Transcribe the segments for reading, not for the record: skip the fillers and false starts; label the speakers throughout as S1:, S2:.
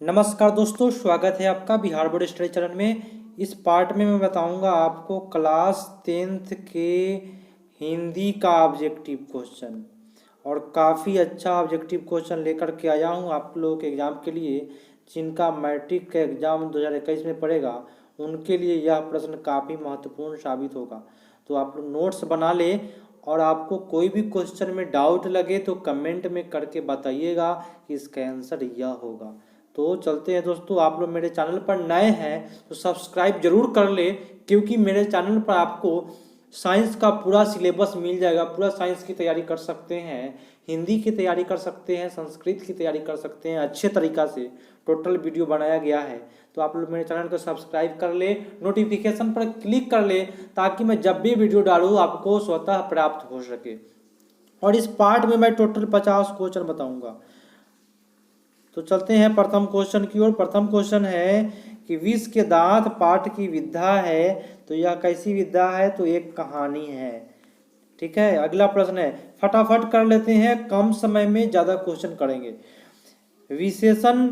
S1: नमस्कार दोस्तों, स्वागत है आपका बिहार बोर्ड स्टडी चैनल में। इस पार्ट में मैं बताऊंगा आपको क्लास 10th के हिंदी का ऑब्जेक्टिव क्वेश्चन, और काफ़ी अच्छा ऑब्जेक्टिव क्वेश्चन लेकर के आया हूं आप लोगों के एग्ज़ाम के लिए। जिनका मैट्रिक का एग्ज़ाम 2021 में पड़ेगा उनके लिए यह प्रश्न काफ़ी महत्वपूर्ण साबित होगा। तो आप लोग नोट्स बना ले, और आपको कोई भी क्वेश्चन में डाउट लगे तो कमेंट में करके बताइएगा कि इसका आंसर यह होगा। तो चलते हैं दोस्तों। आप लोग मेरे चैनल पर नए हैं तो सब्सक्राइब जरूर कर ले, क्योंकि मेरे चैनल पर आपको साइंस का पूरा सिलेबस मिल जाएगा। पूरा साइंस की तैयारी कर सकते हैं, हिंदी की तैयारी कर सकते हैं, संस्कृत की तैयारी कर सकते हैं। अच्छे तरीक़ा से टोटल वीडियो बनाया गया है। तो आप लोग मेरे चैनल को सब्सक्राइब कर ले, नोटिफिकेशन पर क्लिक कर ले, ताकि मैं जब भी वीडियो डालूँ आपको स्वतः प्राप्त हो सके। और इस पार्ट में मैं टोटल 50 क्वेश्चन बताऊंगा। तो चलते हैं प्रथम क्वेश्चन की ओर। प्रथम क्वेश्चन है कि विष के दांत पाठ की विधा है, तो यह कैसी विधा है? तो एक कहानी है। ठीक है। अगला प्रश्न है, फटाफट कर लेते हैं, कम समय में ज्यादा क्वेश्चन करेंगे। विशेषण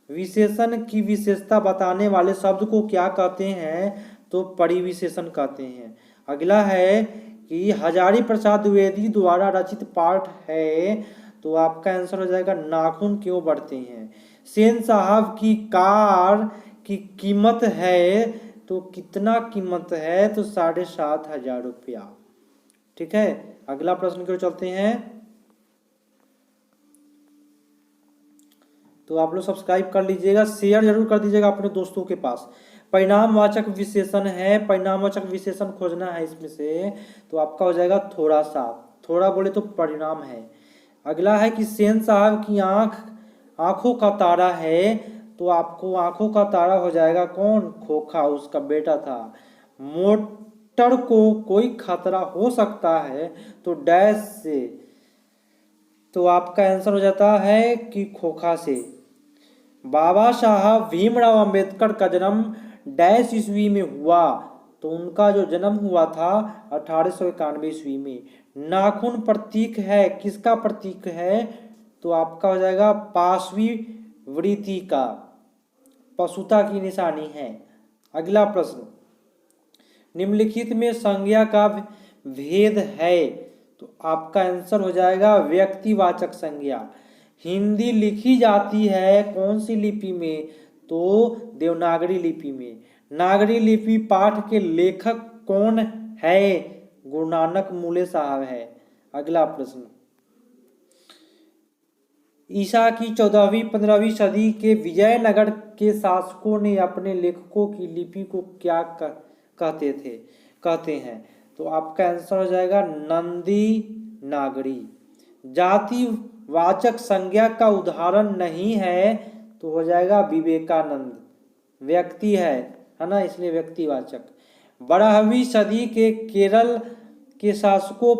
S1: विशेषण की विशेषता बताने वाले शब्द को क्या कहते हैं? तो परिविशेषण कहते हैं। अगला है कि हजारी प्रसाद द्विवेदी द्वारा रचित पाठ है, तो आपका आंसर हो जाएगा नाखून क्यों बढ़ते हैं। सेन साहब की कार की कीमत है, तो कितना कीमत है? तो 7,500 रुपया। ठीक है। अगला प्रश्न की ओर चलते हैं। तो आप लोग सब्सक्राइब कर लीजिएगा, शेयर जरूर कर दीजिएगा अपने दोस्तों के पास। परिणामवाचक विशेषण है, परिणामवाचक विशेषण खोजना है इसमें से, तो आपका हो जाएगा थोड़ा सा। थोड़ा बोले तो परिणाम है। अगला है कि सेन साहब की आंखों का तारा है, तो आपको आंखों का तारा हो जाएगा कौन? खोखा, उसका बेटा था। मोटर को कोई खतरा हो सकता है, तो डैश से, तो आपका आंसर हो जाता है कि खोखा से। बाबा साहब भीमराव अंबेडकर का जन्म डैश ईस्वी में हुआ, तो उनका जो जन्म हुआ था 1891 ईस्वी में। नाखून प्रतीक है, किसका प्रतीक है? तो आपका हो जाएगा पाशवी वृत्ति का, पशुता की निशानी है। अगला प्रश्न, निम्नलिखित में संज्ञा का भेद है, तो आपका आंसर हो जाएगा व्यक्तिवाचक संज्ञा। हिंदी लिखी जाती है कौन सी लिपि में? तो देवनागरी लिपि में। नागरी लिपि पाठ के लेखक कौन है? गुरु नानक मूले साहब है। अगला प्रश्न, ईसा की 14वीं 15वीं सदी के विजयनगर के शासकों ने अपने लेखकों की लिपि को क्या कहते हैं? तो आपका आंसर हो जाएगा नंदी नागरी। जाति वाचक संज्ञा का उदाहरण नहीं है, तो हो जाएगा विवेकानंद। व्यक्ति है ना, इसलिए व्यक्तिवाचक। 12वीं सदी के केरल के शासकों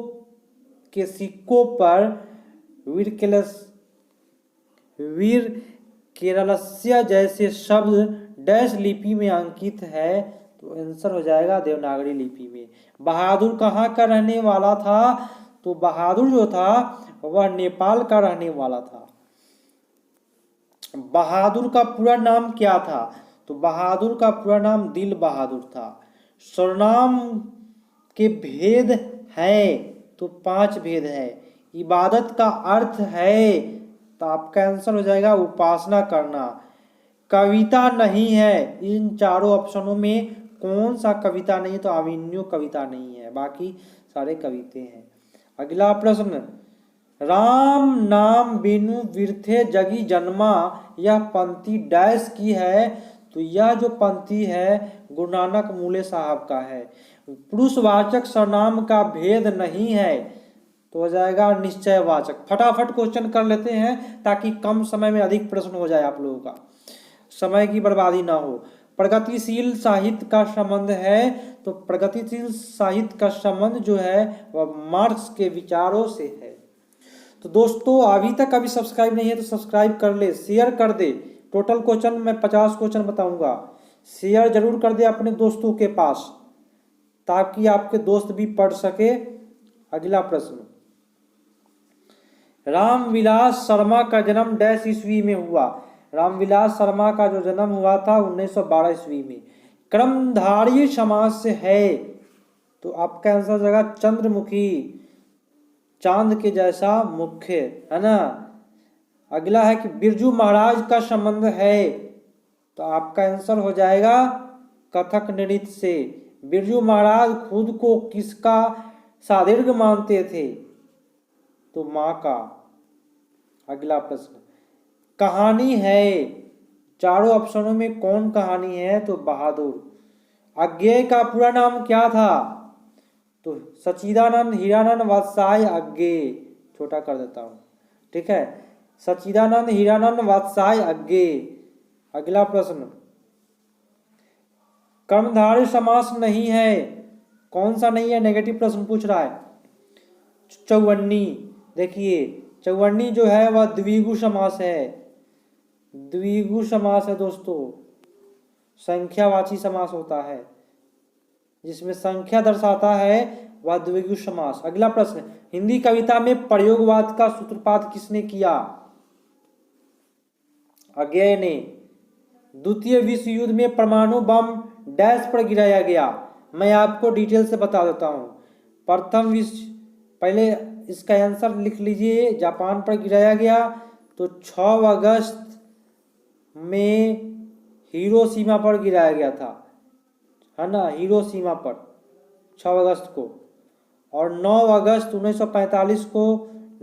S1: के सिक्कों पर वीर केरलस्य जैसे शब्द डैश लिपि में अंकित है, तो आंसर हो जाएगा देवनागरी लिपि में। बहादुर कहाँ का रहने वाला था? तो बहादुर जो था वह नेपाल का रहने वाला था। बहादुर का पूरा नाम क्या था? तो बहादुर का पूरा नाम दिल बहादुर था। सर्वनाम के भेद है, तो 5 भेद है। इबादत का अर्थ है, तो आपका आंसर हो जाएगा उपासना करना। कविता नहीं है, इन चारों ऑप्शनों में कौन सा कविता नहीं है? तो अभिन्यो कविता नहीं है, बाकी सारे कविते हैं। अगला प्रश्न, राम नाम बिनु बिरथे जगी जन्मा, यह पंक्ति डैश की है? तो यह जो पंक्ति है गुरु नानक मूले साहब का है। पुरुषवाचक सर्वनाम का भेद नहीं है, तो हो जाएगा निश्चयवाचक। फटाफट क्वेश्चन कर लेते हैं ताकि कम समय में अधिक प्रश्न हो जाए, आप लोगों का समय की बर्बादी ना हो। प्रगतिशील साहित्य का संबंध है, तो प्रगतिशील साहित्य का संबंध जो है वह मार्क्स के विचारों से है। तो दोस्तों अभी तक अभी सब्सक्राइब नहीं है तो सब्सक्राइब कर ले, शेयर कर दे। टोटल क्वेश्चन मैं 50 क्वेश्चन बताऊंगा, शेयर जरूर कर दे अपने दोस्तों के पास, ताकि आपके दोस्त भी पढ़ सके। अगला प्रश्न, रामविलास शर्मा का जन्म डैश ईस्वी में हुआ? रामविलास शर्मा का जो जन्म हुआ था 1912 ईस्वी में। कर्मधारय समास से है तो आपका आंसर हो जाएगा चंद्रमुखी, चांद के जैसा मुख्य, है ना। अगला है कि बिरजू महाराज का संबंध है तो आपका आंसर हो जाएगा कथक नृत्य से। बिरजू महाराज खुद को किसका सादृग मानते थे तो मां का। अगला प्रश्न, कहानी है, चारों ऑप्शनों में कौन कहानी है तो बहादुर। अज्ञेय का पूरा नाम क्या था तो सच्चिदानंद हीरानंद वात्स्याय अज्ञेय, छोटा कर देता हूं, ठीक है, सच्चिदानंद हीरानंद वात्स्याय अज्ञेय। अगला प्रश्न, कर्मधारय समास नहीं है, कौन सा नहीं है, नेगेटिव प्रश्न पूछ रहा है। चौवन्नी, देखिए चौवन्नी जो है वह द्विगु समास है, द्विगु समास है दोस्तों, संख्यावाची समास होता है, जिसमें संख्या दर्शाता है वह द्विगु समास। अगला प्रश्न, हिंदी कविता में प्रयोगवाद का सूत्रपात किसने किया। अज्ञेय ने। द्वितीय विश्व युद्ध में परमाणु बम डैश पर गिराया गया, मैं आपको डिटेल से बता देता हूं। प्रथम विश्व, पहले इसका आंसर लिख लीजिए, जापान पर गिराया गया तो 6 अगस्त में हिरोशिमा पर गिराया गया था, है ना, हिरोशिमा पर 6 अगस्त को, और 9 अगस्त 1945 को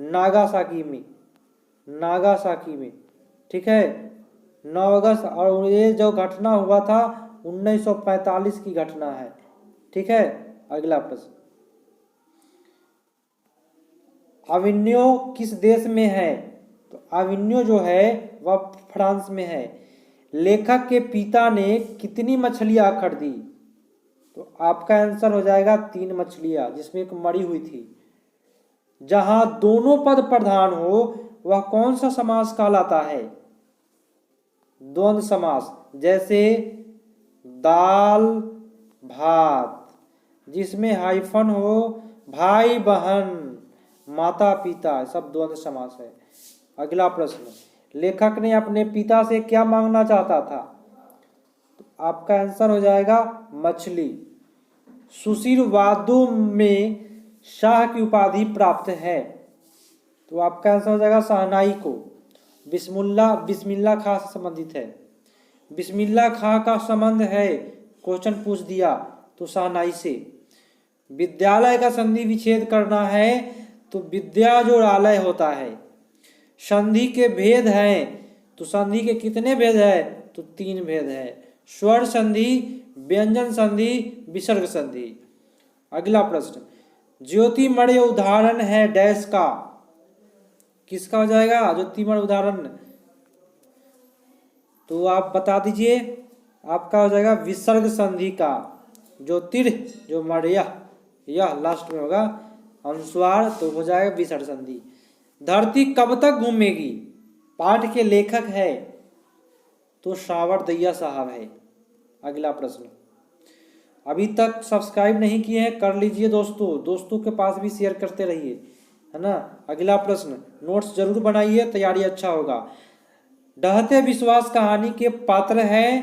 S1: नागासाकी में, नागासाकी में, ठीक है, 9 अगस्त। और ये जो घटना हुआ था 1945 की घटना है, ठीक है। अगला प्रश्न, अविन्यो किस देश में है तो अविन्यो जो है वह फ्रांस में है। लेखक के पिता ने कितनी मछलियां खरीदी तो आपका आंसर हो जाएगा 3 मछलियां, जिसमें एक मरी हुई थी। जहां दोनों पद प्रधान हो वह कौन सा समास कहलाता है, द्वंद्व समास, जैसे दाल भात, जिसमें हाइफन हो, भाई बहन, माता पिता, सब द्वंद्व समास है। अगला प्रश्न, लेखक ने अपने पिता से क्या मांगना चाहता था तो आपका आंसर हो जाएगा मछली। सुशील वादों में शाह की उपाधि प्राप्त है तो आपका आंसर हो जाएगा शहनाई को। बिस्मिल्ला खां से संबंधित है, बिस्मिल्ला खां का संबंध है, क्वेश्चन पूछ दिया तो शहनाई से। विद्यालय का संधि विच्छेद करना है तो विद्या जो आलय होता है। संधि के भेद हैं तो संधि के कितने भेद है तो 3 भेद है, स्वर संधि, व्यंजन संधि, विसर्ग संधि। अगला प्रश्न, ज्योतिमय उदाहरण है डैश का, किसका हो जाएगा ज्योतिमय उदाहरण तो आप बता दीजिए, आपका हो जाएगा विसर्ग संधि का। ज्योतिर जो मर्या, यह लास्ट में होगा अनुस्वार तो हो जाएगा विसर्ग संधि। धरती कब तक घूमेगी पाठ के लेखक है तो सावरदैया साहब है। अगला प्रश्न, अभी तक सब्सक्राइब नहीं किए हैं कर लीजिए दोस्तों, दोस्तों के पास भी शेयर करते रहिए, है ना। अगला प्रश्न, नोट्स जरूर बनाइए, तैयारी अच्छा होगा। ढहते विश्वास कहानी के पात्र है,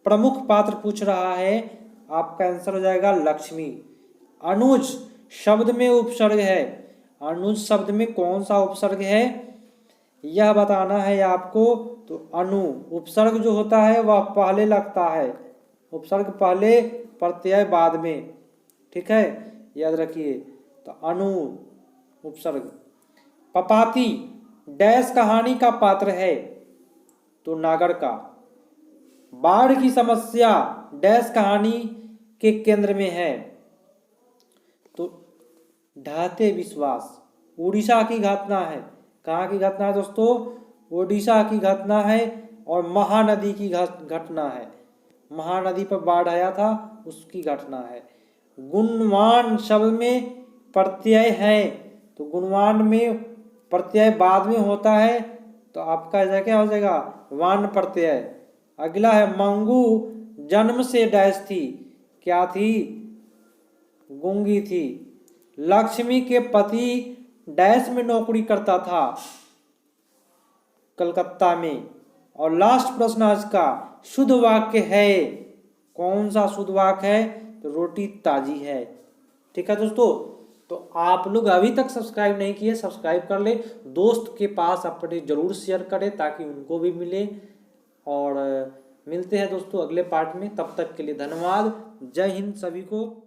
S1: प्रमुख पात्र पूछ रहा है, आपका आंसर हो जाएगा लक्ष्मी। अनुज शब्द में उपसर्ग है, अनुज शब्द में कौन सा उपसर्ग है यह बताना है आपको तो अनु, उपसर्ग जो होता है वह पहले लगता है, उपसर्ग पहले प्रत्यय बाद में, ठीक है, याद रखिए। तो अनु उपसर्ग। पपाती डैश कहानी का पात्र है तो नागर का। बाढ़ की समस्या डैश कहानी के केंद्र में है तो ढहते विश्वास। उड़ीसा की घटना है, कहाँ की घटना है दोस्तों, उड़ीसा की घटना है, और महानदी की घटना है, महानदी पर बाढ़ आया था उसकी घटना है। गुणवान शब्द में प्रत्यय है तो गुणवान में प्रत्यय बाद में होता है तो आपका क्या हो जाएगा वान प्रत्यय। अगला है मंगू जन्म से डैश थी, क्या थी गूंगी थी। लक्ष्मी के पति डैश में नौकरी करता था कलकत्ता में और लास्ट प्रश्न आज का, शुद्ध वाक्य है, कौन सा शुद्ध वाक्य है? तो रोटी ताजी है। ठीक है दोस्तों, तो आप लोग अभी तक सब्सक्राइब नहीं किए, सब्सक्राइब कर ले, दोस्त के पास अपने जरूर शेयर करें ताकि उनको भी मिले। और मिलते हैं दोस्तों अगले पार्ट में, तब तक के लिए धन्यवाद। जय हिंद सभी को।